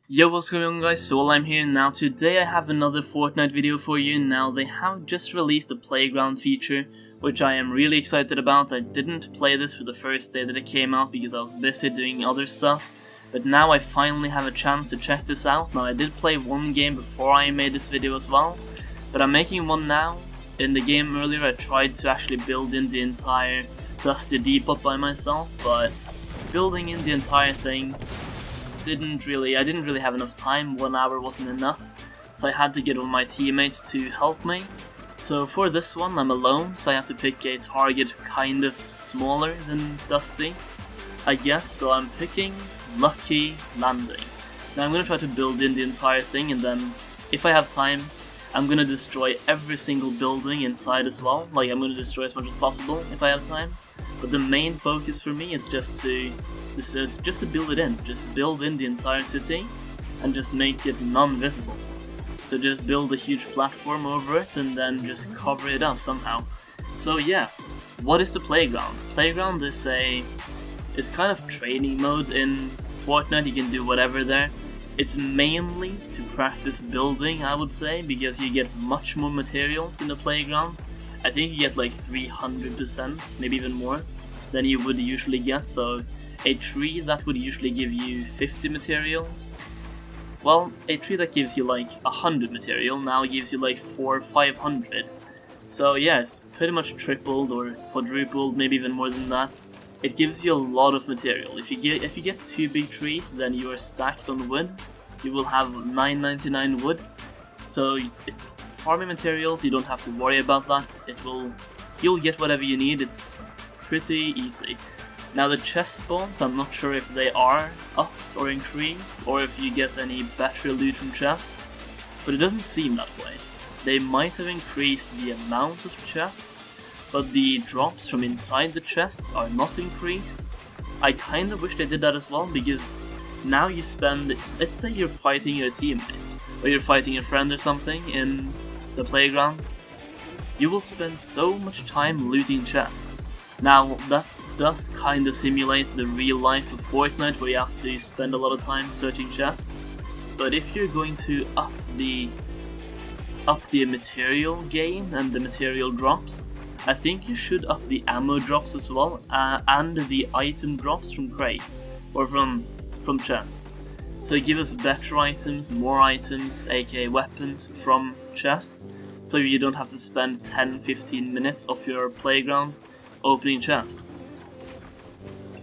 Yo, what's going on guys, so I'm here now. Today I have another Fortnite video for you. Now they have just released a Playground feature, which I am really excited about. I didn't play this for the first day that it came out because I was busy doing other stuff. But now I finally have a chance to check this out. Now I did play one game before I made this video as well, but I'm making one now. In the game earlier I tried to actually build in the entire Dusty Depot by myself, but building in the entire thing I didn't really have enough time. 1 hour wasn't enough, so I had to get one of my teammates to help me. So for this one I'm alone, so I have to pick a target kind of smaller than Dusty, I guess. So I'm picking Lucky Landing. Now I'm gonna try to build in the entire thing, and then if I have time I'm gonna destroy every single building inside as well. Like, I'm gonna destroy as much as possible if I have time, but the main focus for me is just to build it in. Just build in the entire city and just make it non-visible. So just build a huge platform over it and then just cover it up somehow. So yeah, what is the Playground? Playground is kind of training mode in Fortnite. You can do whatever there. It's mainly to practice building, I would say, because you get much more materials in the Playground. I think you get like 300%, maybe even more, than you would usually get. So a tree that would usually give you 50 material, well, a tree that gives you like 100 material now gives you like 400 or 500. So yeah, it's pretty much tripled or quadrupled, maybe even more than that. It gives you a lot of material. If you get 2 big trees, then you are stacked on wood. You will have 999 wood. So farming materials, you don't have to worry about that. You'll get whatever you need. It's pretty easy. Now the chest spawns, I'm not sure if they are upped or increased, or if you get any better loot from chests, but it doesn't seem that way. They might have increased the amount of chests, but the drops from inside the chests are not increased. I kind of wish they did that as well, because now you spend, let's say you're fighting your teammate, or you're fighting a friend or something in the Playground, you will spend so much time looting chests. Now that does kind of simulate the real life of Fortnite, where you have to spend a lot of time searching chests, but if you're going to up the material gain and the material drops, I think you should up the ammo drops as well, and the item drops from crates, or from chests. So you give us better items, more items, aka weapons, from chests, so you don't have to spend 10-15 minutes of your Playground opening chests.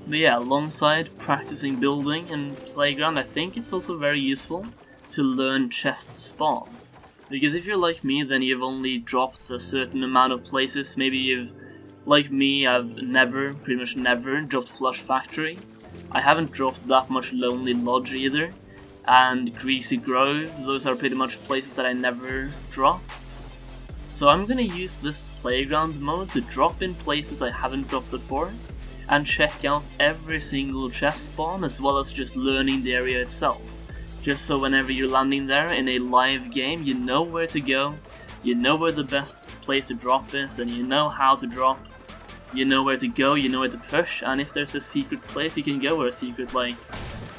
But yeah, alongside practicing building in Playground, I think it's also very useful to learn chest spawns. Because if you're like me, then you've only dropped a certain amount of places. Maybe like me, I've pretty much never dropped Flush Factory. I haven't dropped that much Lonely Lodge either. And Greasy Grove, those are pretty much places that I never drop. So I'm gonna use this Playground mode to drop in places I haven't dropped before, and check out every single chest spawn, as well as just learning the area itself. Just so whenever you're landing there in a live game, you know where to go, you know where the best place to drop is, and you know how to drop, you know where to go, you know where to push, and if there's a secret place you can go, or a secret, like,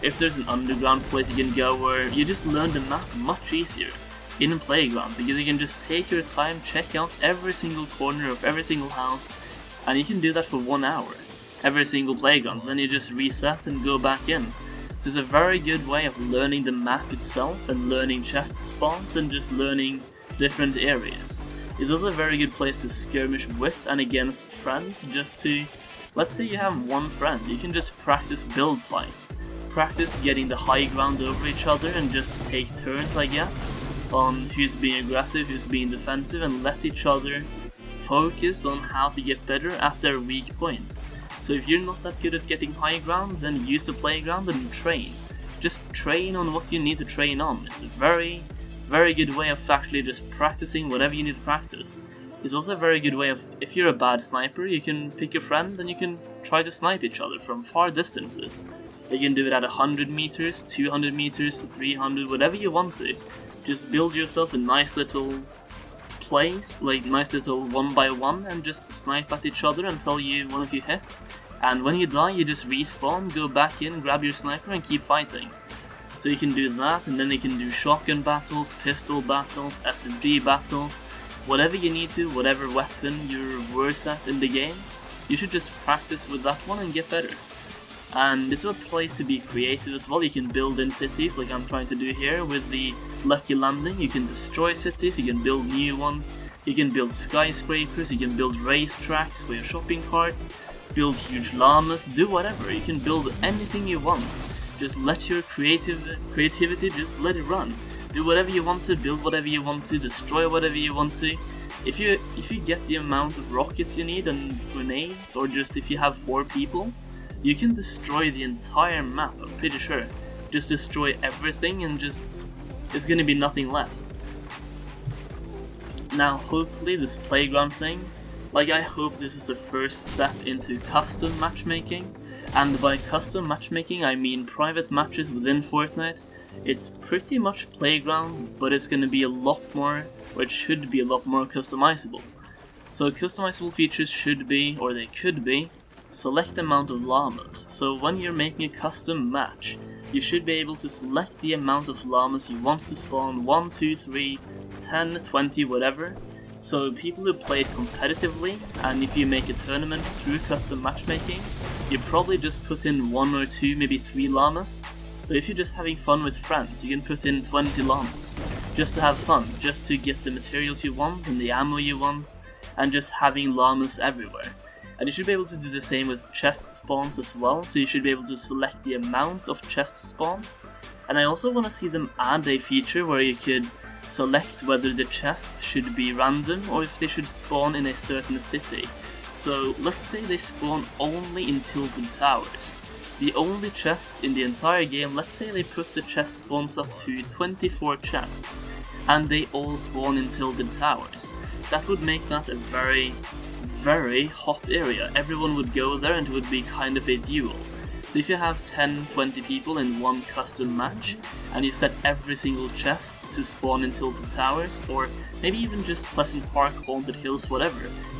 if there's an underground place you can go, where you just learn the map much easier in Playground, because you can just take your time, check out every single corner of every single house, and you can do that for 1 hour. Every single Playground, then you just reset and go back in. So it's a very good way of learning the map itself and learning chest spawns and just learning different areas. It's also a very good place to skirmish with and against friends, just to, let's say you have one friend, you can just practice build fights. Practice getting the high ground over each other and just take turns, I guess, on who's being aggressive, who's being defensive, and let each other focus on how to get better at their weak points. So if you're not that good at getting high ground, then use the Playground and train. Just train on what you need to train on. It's a very, very good way of actually just practicing whatever you need to practice. It's also a very good way of, if you're a bad sniper, you can pick a friend and you can try to snipe each other from far distances. You can do it at 100 meters, 200 meters, 300, whatever you want to. Just build yourself a nice little place, like nice little 1x1, and just snipe at each other until one of you hit. And when you die, you just respawn, go back in, grab your sniper and keep fighting. So you can do that, and then you can do shotgun battles, pistol battles, SMG battles, whatever you need to, whatever weapon you're worse at in the game. You should just practice with that one and get better. And this is a place to be creative as well. You can build in cities like I'm trying to do here with the Lucky Landing. You can destroy cities, you can build new ones, you can build skyscrapers, you can build racetracks for your shopping carts, build huge llamas, do whatever. You can build anything you want. Just let your creativity, just let it run. Do whatever you want to, build whatever you want to, destroy whatever you want to. If you get the amount of rockets you need and grenades, or just if you have 4 people, you can destroy the entire map, I'm pretty sure. Just destroy everything and just, there's gonna be nothing left. Now hopefully this playground thing, like I hope this is the first step into custom matchmaking. And by custom matchmaking I mean private matches within Fortnite. It's pretty much playground, but it's gonna be a lot more, or it should be a lot more customizable. So customizable features should be, or they could be, select amount of llamas. So when you're making a custom match, you should be able to select the amount of llamas you want to spawn, 1, 2, 3, 10, 20, whatever. So people who play it competitively, and if you make a tournament through custom matchmaking, you probably just put in 1 or 2, maybe 3 llamas. But if you're just having fun with friends, you can put in 20 llamas, just to have fun, just to get the materials you want and the ammo you want, and just having llamas everywhere. And you should be able to do the same with chest spawns as well, so you should be able to select the amount of chest spawns. And I also want to see them add a feature where you could select whether the chest should be random or if they should spawn in a certain city. So let's say they spawn only in Tilted Towers. The only chests in the entire game, let's say they put the chest spawns up to 24 chests, and they all spawn in Tilted Towers. That would make that a very hot area. Everyone would go there and it would be kind of a duel. So if you have 10-20 people in one custom match, and you set every single chest to spawn in Tilted Towers, or maybe even just Pleasant Park, Haunted Hills, whatever,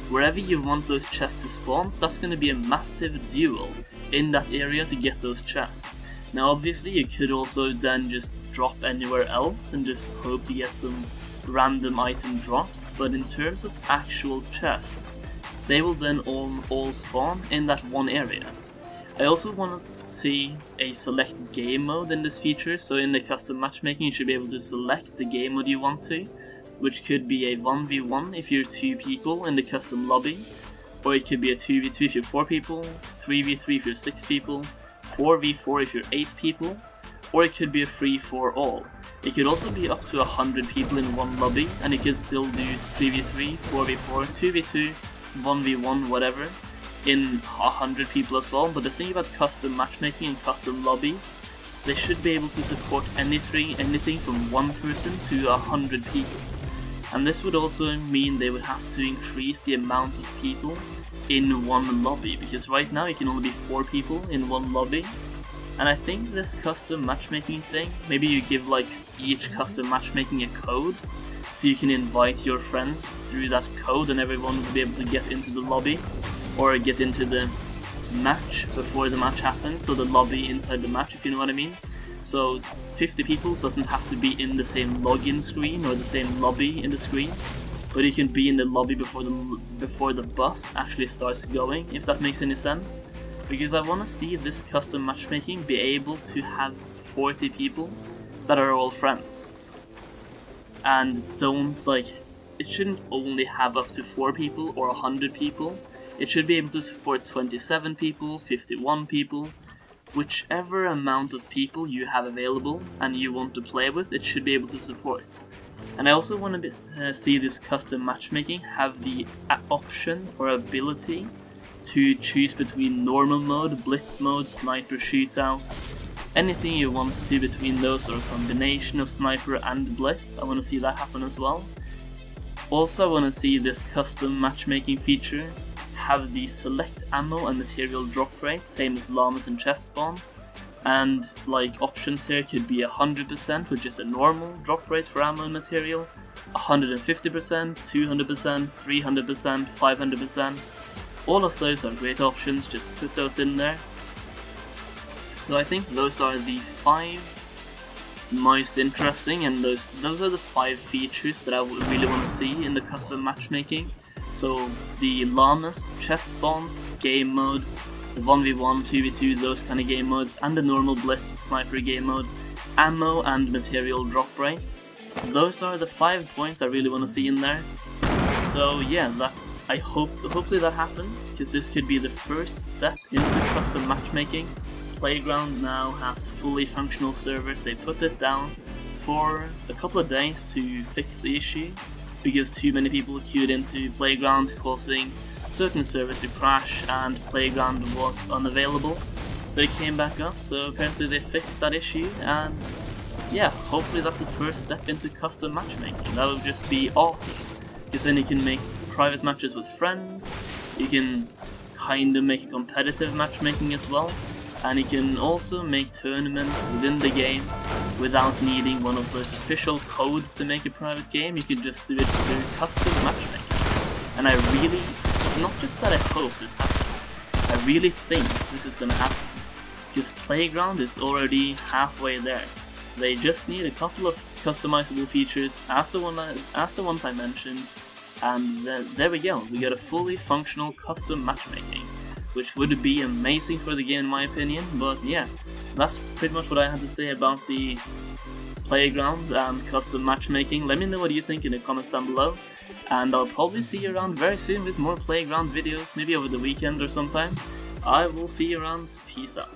wherever you want those chests to spawn, that's going to be a massive duel in that area to get those chests. Now obviously you could also then just drop anywhere else and just hope to get some random item drops, but in terms of actual chests, they will then all spawn in that one area. I also want to see a select game mode in this feature, so in the custom matchmaking you should be able to select the game mode you want to, which could be a 1v1 if you're 2 people in the custom lobby, or it could be a 2v2 if you're 4 people, 3v3 if you're 6 people, 4v4 if you're 8 people, or it could be a free-for-all. It could also be up to 100 people in one lobby, and you could still do 3v3, 4v4, 2v2, 1v1, whatever, in 100 people as well. But the thing about custom matchmaking and custom lobbies, they should be able to support anything from 1 person to 100 people. And this would also mean they would have to increase the amount of people in one lobby, because right now you can only be 4 people in one lobby. And I think this custom matchmaking thing, maybe you give like each custom matchmaking a code, so you can invite your friends through that code and everyone will be able to get into the lobby, or get into the match before the match happens, so the lobby inside the match, if you know what I mean. So 50 people doesn't have to be in the same login screen or the same lobby in the screen, but you can be in the lobby before the bus actually starts going, if that makes any sense. Because I want to see this custom matchmaking be able to have 40 people that are all friends. And it shouldn't only have up to 4 people or 100 people. It should be able to support 27 people, 51 people, whichever amount of people you have available and you want to play with, it should be able to support. And I also want to see this custom matchmaking have the option or ability to choose between normal mode, blitz mode, sniper shootout, anything you want to do between those, or a combination of sniper and blitz. I want to see that happen as well. Also I want to see this custom matchmaking feature have the select ammo and material drop rate, same as llamas and chest spawns. And like options here could be 100%, which is a normal drop rate for ammo and material, 150%, 200%, 300%, 500%. All of those are great options, just put those in there. So I think those are the 5 most interesting, and those are the 5 features that I would really want to see in the custom matchmaking. So the llamas, chest spawns, game mode, the 1v1, 2v2, those kind of game modes, and the normal blitz sniper game mode, ammo and material drop rate. Those are the 5 points I really want to see in there. So yeah, hopefully that happens, because this could be the first step into custom matchmaking. Playground now has fully functional servers. They put it down for a couple of days to fix the issue, because too many people queued into Playground, causing certain servers to crash, and Playground was unavailable. But it came back up, so apparently they fixed that issue, and yeah, hopefully that's the first step into custom matchmaking. That would just be awesome, because then you can make private matches with friends, you can kinda make a competitive matchmaking as well, and you can also make tournaments within the game without needing one of those official codes to make a private game. You can just do it through custom matchmaking. And I really, not just that I hope this happens, I really think this is gonna happen, because Playground is already halfway there. They just need a couple of customizable features as the ones I mentioned, and there we go, we got a fully functional custom matchmaking, which would be amazing for the game in my opinion. But yeah, that's pretty much what I had to say about the Playground and custom matchmaking. Let me know what you think in the comments down below, and I'll probably see you around very soon with more Playground videos, maybe over the weekend or sometime. I will see you around, peace out.